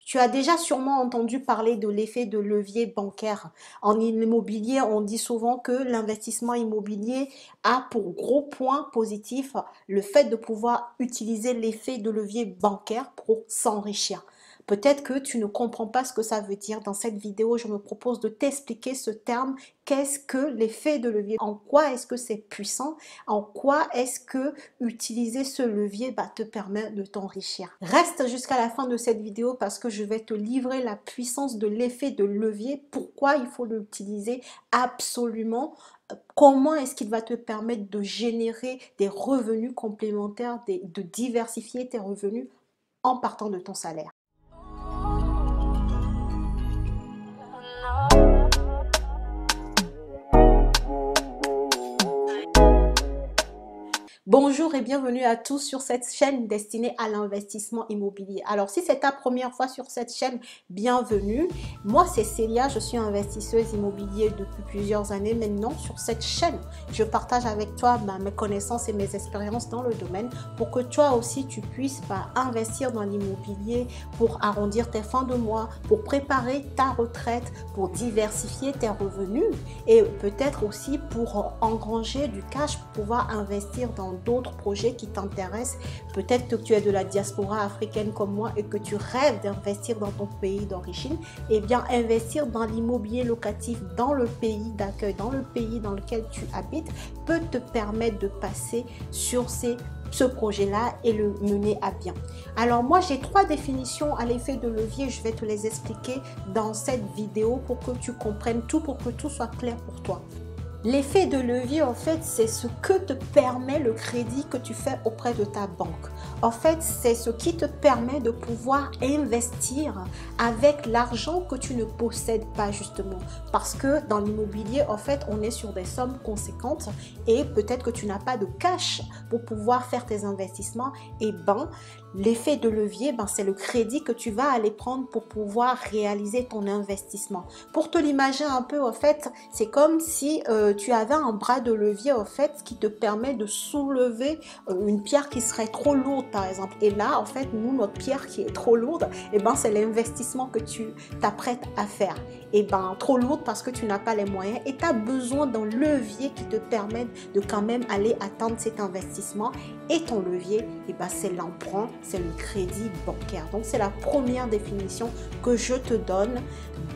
Tu as déjà sûrement entendu parler de l'effet de levier bancaire. En immobilier, on dit souvent que l'investissement immobilier a pour gros point positif le fait de pouvoir utiliser l'effet de levier bancaire pour s'enrichir. Peut-être que tu ne comprends pas ce que ça veut dire. Dans cette vidéo, je me propose de t'expliquer ce terme. Qu'est-ce que l'effet de levier? En quoi est-ce que c'est puissant? En quoi est-ce que utiliser ce levier te permet de t'enrichir? Reste jusqu'à la fin de cette vidéo parce que je vais te livrer la puissance de l'effet de levier, pourquoi il faut l'utiliser absolument, comment est-ce qu'il va te permettre de générer des revenus complémentaires, de diversifier tes revenus en partant de ton salaire. Bonjour et bienvenue à tous sur cette chaîne destinée à l'investissement immobilier. Alors si c'est ta première fois sur cette chaîne, bienvenue. Moi c'est Célia, je suis investisseuse immobilière depuis plusieurs années maintenant. Sur cette chaîne, je partage avec toi mes connaissances et mes expériences dans le domaine pour que toi aussi tu puisses investir dans l'immobilier pour arrondir tes fins de mois, pour préparer ta retraite, pour diversifier tes revenus et peut-être aussi pour engranger du cash pour pouvoir investir dans d'autres projets qui t'intéressent. Peut-être que tu es de la diaspora africaine comme moi et que tu rêves d'investir dans ton pays d'origine. Eh bien, investir dans l'immobilier locatif dans le pays d'accueil, dans le pays dans lequel tu habites, peut te permettre de passer sur ce projet-là et le mener à bien. Alors moi, j'ai 3 définitions à l'effet de levier. Je vais te les expliquer dans cette vidéo pour que tu comprennes tout, pour que tout soit clair pour toi. L'effet de levier, en fait, c'est ce que te permet le crédit que tu fais auprès de ta banque. En fait, c'est ce qui te permet de pouvoir investir avec l'argent que tu ne possèdes pas, justement. Parce que dans l'immobilier, en fait, on est sur des sommes conséquentes et peut-être que tu n'as pas de cash pour pouvoir faire tes investissements. Et l'effet de levier, c'est le crédit que tu vas aller prendre pour pouvoir réaliser ton investissement. Pour te l'imaginer un peu, en fait, c'est comme si tu avais un bras de levier, en fait, qui te permet de soulever une pierre qui serait trop lourde, par exemple. Et là, en fait, nous, notre pierre qui est trop lourde, c'est l'investissement que tu t'apprêtes à faire. Trop lourde parce que tu n'as pas les moyens et tu as besoin d'un levier qui te permette de quand même aller atteindre cet investissement. Et ton levier, c'est l'emprunt, c'est le crédit bancaire. Donc, c'est la première définition que je te donne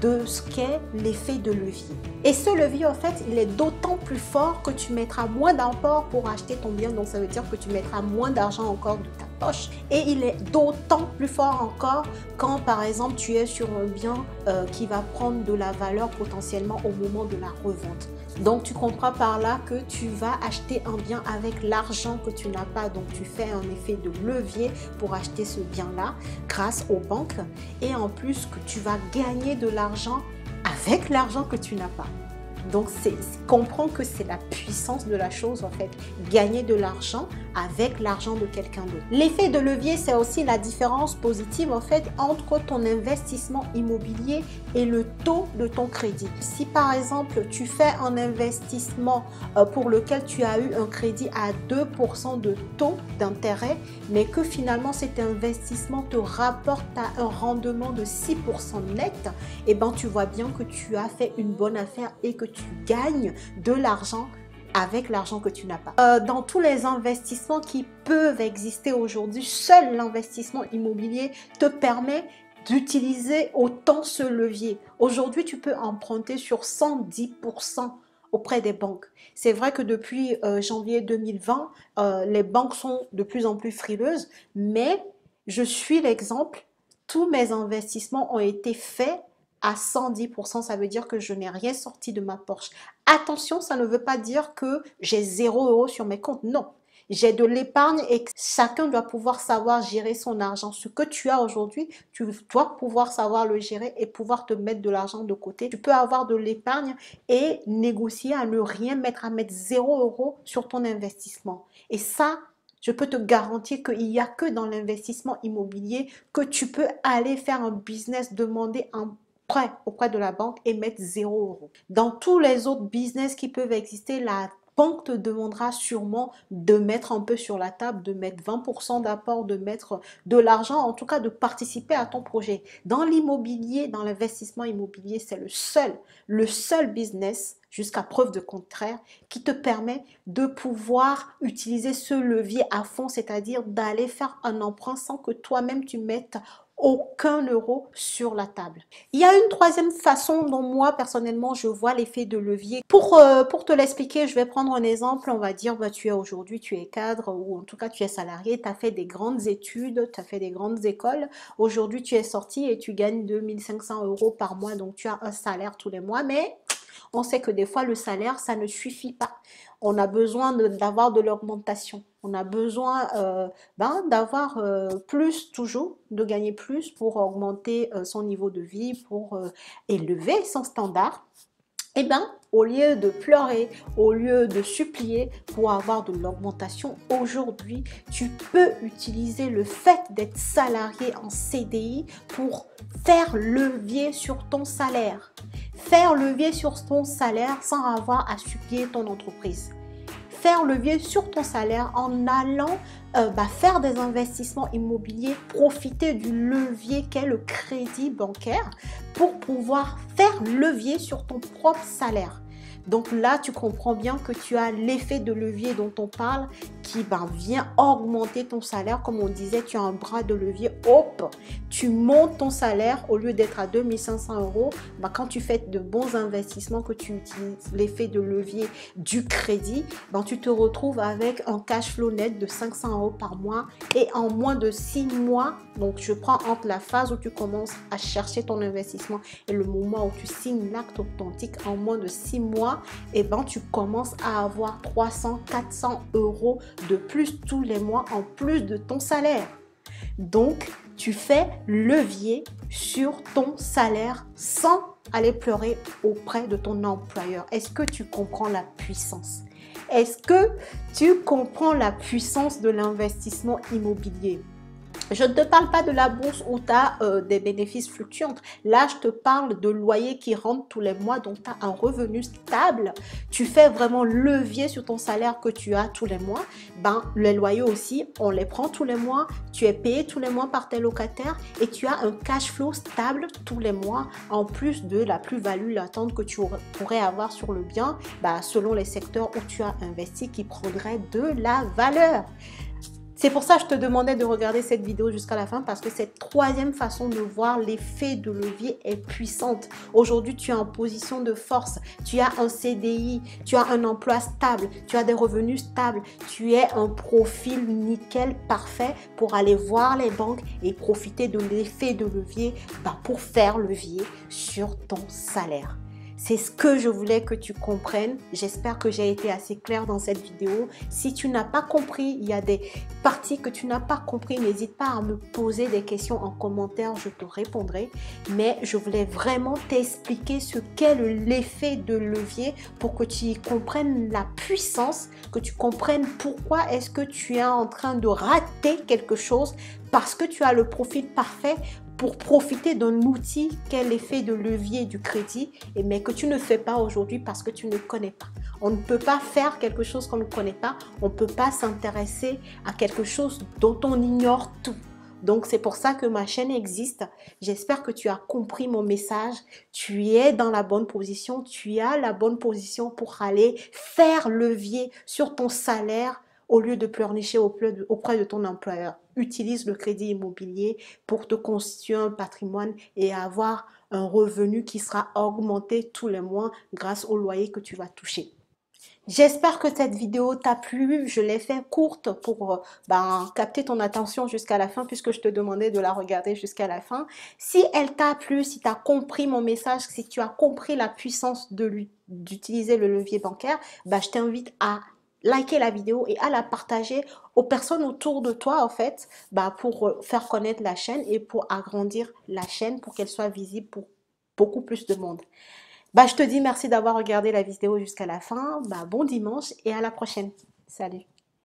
de ce qu'est l'effet de levier. Et ce levier, en fait, il est d'autant plus fort que tu mettras moins d'apport pour acheter ton bien. Donc, ça veut dire que tu mettras moins d'argent encore de ta poche. Et il est d'autant plus fort encore quand, par exemple, tu es sur un bien qui va prendre de la valeur potentiellement au moment de la revente. Donc, tu comprends par là que tu vas acheter un bien avec l'argent que tu n'as pas. Donc, tu fais un effet de levier pour acheter ce bien-là grâce aux banques. Et en plus, que tu vas gagner de l'argent avec l'argent que tu n'as pas. Donc, comprends que c'est la puissance de la chose, en fait. Gagner de l'argent avec l'argent de quelqu'un d'autre. L'effet de levier, c'est aussi la différence positive, en fait, entre ton investissement immobilier et le taux de ton crédit. Si, par exemple, tu fais un investissement pour lequel tu as eu un crédit à 2% de taux d'intérêt, mais que finalement, cet investissement te rapporte à un rendement de 6% net, tu vois bien que tu as fait une bonne affaire et que tu gagnes de l'argent avec l'argent que tu n'as pas. Dans tous les investissements qui peuvent exister aujourd'hui, seul l'investissement immobilier te permet d'utiliser autant ce levier. Aujourd'hui, tu peux emprunter sur 110% auprès des banques. C'est vrai que depuis janvier 2020, les banques sont de plus en plus frileuses, mais je suis l'exemple. Tous mes investissements ont été faits à 110%, ça veut dire que je n'ai rien sorti de ma poche. Attention, ça ne veut pas dire que j'ai 0 € sur mes comptes. Non, j'ai de l'épargne et chacun doit pouvoir savoir gérer son argent. Ce que tu as aujourd'hui, tu dois pouvoir savoir le gérer et pouvoir te mettre de l'argent de côté. Tu peux avoir de l'épargne et négocier à ne rien mettre, à mettre 0 € sur ton investissement. Et ça, je peux te garantir qu'il n'y a que dans l'investissement immobilier que tu peux aller faire un business, demander un prêt auprès de la banque et mettre 0 €. Dans tous les autres business qui peuvent exister, la banque te demandera sûrement de mettre un peu sur la table, de mettre 20% d'apport, de mettre de l'argent, en tout cas de participer à ton projet. Dans l'immobilier, dans l'investissement immobilier, c'est le seul business, jusqu'à preuve de contraire, qui te permet de pouvoir utiliser ce levier à fond, c'est-à-dire d'aller faire un emprunt sans que toi-même tu mettes aucun euro sur la table. Il y a une troisième façon dont moi, personnellement, je vois l'effet de levier. Pour te l'expliquer, je vais prendre un exemple. On va dire, bah, aujourd'hui, tu es cadre ou en tout cas, tu es salarié, tu as fait des grandes études, tu as fait des grandes écoles. Aujourd'hui, tu es sorti et tu gagnes 2500 euros par mois. Donc, tu as un salaire tous les mois, mais on sait que des fois, le salaire, ça ne suffit pas. On a besoin d'avoir de l'augmentation. On a besoin d'avoir plus toujours, de gagner plus pour augmenter son niveau de vie, pour élever son standard. Eh bien, au lieu de pleurer, au lieu de supplier pour avoir de l'augmentation, aujourd'hui, tu peux utiliser le fait d'être salarié en CDI pour faire levier sur ton salaire. Faire levier sur ton salaire sans avoir à supplier ton entreprise. Faire levier sur ton salaire en allant faire des investissements immobiliers, profiter du levier qu'est le crédit bancaire pour pouvoir faire levier sur ton propre salaire. Donc là, tu comprends bien que tu as l'effet de levier dont on parle qui vient augmenter ton salaire. Comme on disait, tu as un bras de levier, hop, tu montes ton salaire au lieu d'être à 2500 euros. Quand tu fais de bons investissements, que tu utilises l'effet de levier du crédit, tu te retrouves avec un cash flow net de 500 euros par mois et en moins de 6 mois, donc je prends entre la phase où tu commences à chercher ton investissement et le moment où tu signes l'acte authentique, en moins de 6 mois, tu commences à avoir 300, 400 euros de plus tous les mois en plus de ton salaire. Donc, tu fais levier sur ton salaire sans aller pleurer auprès de ton employeur. Est-ce que tu comprends la puissance? Est-ce que tu comprends la puissance de l'investissement immobilier? Je ne te parle pas de la bourse où tu as des bénéfices fluctuants. Là, je te parle de loyer qui rentre tous les mois, donc tu as un revenu stable. Tu fais vraiment levier sur ton salaire que tu as tous les mois. Les loyers aussi, on les prend tous les mois. Tu es payé tous les mois par tes locataires et tu as un cash flow stable tous les mois en plus de la plus-value latente que tu pourrais avoir sur le bien selon les secteurs où tu as investi qui prendrait de la valeur. C'est pour ça que je te demandais de regarder cette vidéo jusqu'à la fin parce que cette troisième façon de voir l'effet de levier est puissante. Aujourd'hui, tu es en position de force, tu as un CDI, tu as un emploi stable, tu as des revenus stables, tu es un profil nickel parfait pour aller voir les banques et profiter de l'effet de levier pour faire levier sur ton salaire. C'est ce que je voulais que tu comprennes. J'espère que j'ai été assez claire dans cette vidéo. Si tu n'as pas compris, il y a des parties que tu n'as pas compris, n'hésite pas à me poser des questions en commentaire, je te répondrai. Mais je voulais vraiment t'expliquer ce qu'est l'effet de levier pour que tu comprennes la puissance, que tu comprennes pourquoi est-ce que tu es en train de rater quelque chose parce que tu as le profil parfait pour profiter d'un outil qu'est l'effet de levier du crédit, mais que tu ne fais pas aujourd'hui parce que tu ne connais pas. On ne peut pas faire quelque chose qu'on ne connaît pas. On ne peut pas s'intéresser à quelque chose dont on ignore tout. Donc, c'est pour ça que ma chaîne existe. J'espère que tu as compris mon message. Tu es dans la bonne position. Tu as la bonne position pour aller faire levier sur ton salaire au lieu de pleurnicher auprès de ton employeur. Utilise le crédit immobilier pour te constituer un patrimoine et avoir un revenu qui sera augmenté tous les mois grâce au loyer que tu vas toucher. J'espère que cette vidéo t'a plu. Je l'ai fait courte pour capter ton attention jusqu'à la fin puisque je te demandais de la regarder jusqu'à la fin. Si elle t'a plu, si tu as compris mon message, si tu as compris la puissance d'utiliser le levier bancaire, je t'invite à liker la vidéo et à la partager aux personnes autour de toi en fait pour faire connaître la chaîne et pour agrandir la chaîne pour qu'elle soit visible pour beaucoup plus de monde. Je te dis merci d'avoir regardé la vidéo jusqu'à la fin. Bon dimanche et à la prochaine. Salut.